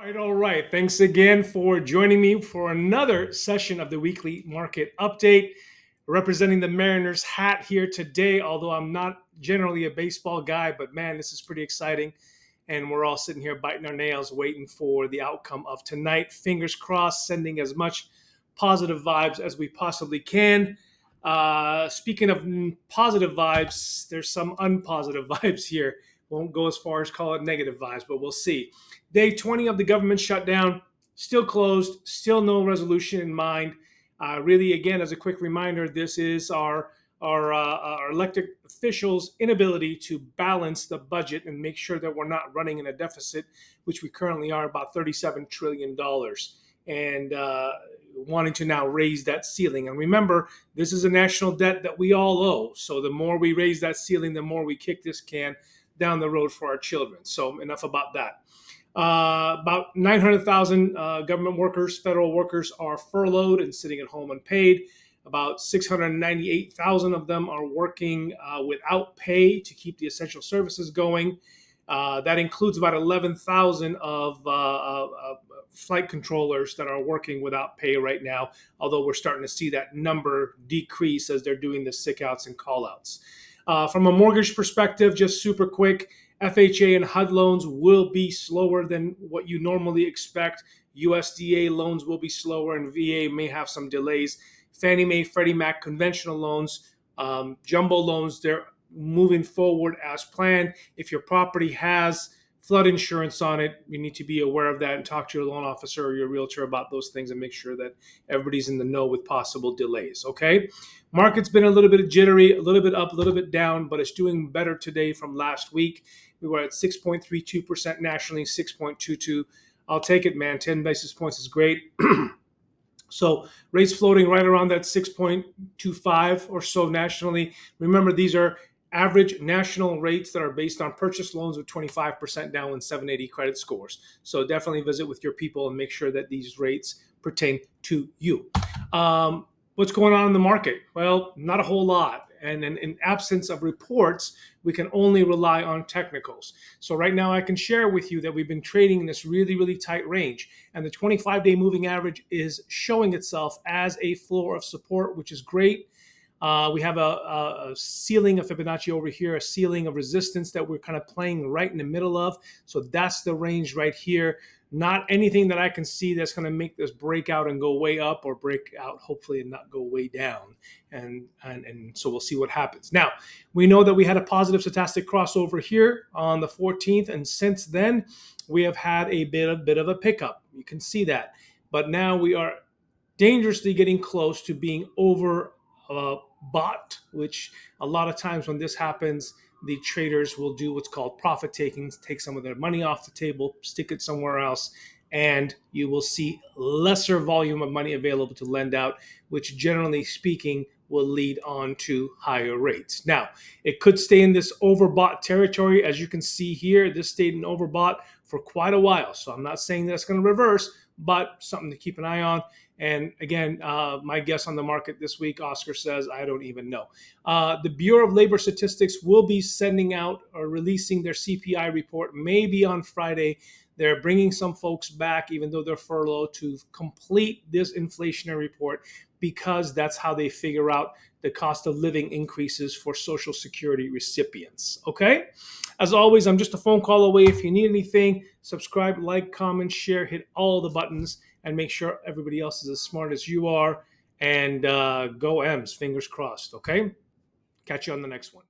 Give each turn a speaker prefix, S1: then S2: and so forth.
S1: All right. Thanks again for joining me for another session of the weekly market update. Representing the Mariners hat here today, although I'm not generally a baseball guy, but man, this is pretty exciting. And we're all sitting here biting our nails, waiting for the outcome of tonight. Fingers crossed, sending as much positive vibes as we possibly can. Speaking of positive vibes, there's some unpositive vibes here. Won't go as far as call it negative vibes, but we'll see. Day 20 of the government shutdown, still closed, still no resolution in mind. Really, again, as a quick reminder, this is our elected officials' inability to balance the budget and make sure that we're not running in a deficit, which we currently are about $37 trillion. And wanting to now raise that ceiling. And remember, this is a national debt that we all owe. So the more we raise that ceiling, the more we kick this can down the road for our children. So enough about that. About 900,000 government workers, federal workers, are furloughed and sitting at home unpaid. About 698,000 of them are working without pay to keep the essential services going. That includes about 11,000 of flight controllers that are working without pay right now, although we're starting to see that number decrease as they're doing the sick outs and call outs. From a mortgage perspective, just super quick, FHA and HUD loans will be slower than what you normally expect. USDA loans will be slower, and VA may have some delays. Fannie Mae, Freddie Mac, conventional loans, jumbo loans, they're moving forward as planned. If your property has flood insurance on it, you need to be aware of that and talk to your loan officer or your realtor about those things and make sure that everybody's in the know with possible delays, okay? Market's been a little bit jittery, a little bit up, a little bit down, but it's doing better today from last week. We were at 6.32% nationally, 6.22. I'll take it, man. 10 basis points is great. So rates floating right around that 6.25 or so nationally. Remember, these are average national rates that are based on purchase loans with 25% down and 780 credit scores. So definitely visit with your people and make sure that these rates pertain to you. What's going on in the market? Well, not a whole lot. And in absence of reports, we can only rely on technicals. So right now I can share with you that we've been trading in this really, really tight range. And the 25-day moving average is showing itself as a floor of support, which is great. We have a ceiling of Fibonacci over here, a ceiling of resistance that we're kind of playing right in the middle of. So that's the range right here. Not anything that I can see that's going to make this break out and go way up, or break out, hopefully, and not go way down. And so we'll see what happens. Now, we know that we had a positive stochastic crossover here on the 14th. And since then, we have had a bit of a pickup. You can see that. But now we are dangerously getting close to being over bought, which a lot of times when this happens, the traders will do what's called profit taking, take some of their money off the table, stick it somewhere else, and you will see lesser volume of money available to lend out, which generally speaking will lead on to higher rates. Now, it could stay in this overbought territory. As you can see here, this stayed in overbought for quite a while. So I'm not saying that's going to reverse, but something to keep an eye on. And again, my guess on the market this week, Oscar says, I don't even know. The Bureau of Labor Statistics will be sending out or releasing their CPI report maybe on Friday. They're bringing some folks back, even though they're furloughed, to complete this inflationary report, because that's how they figure out the cost of living increases for Social Security recipients. Okay? As always, I'm just a phone call away. If you need anything, subscribe, like, comment, share, hit all the buttons, and make sure everybody else is as smart as you are. And go M's, fingers crossed. Okay? Catch you on the next one.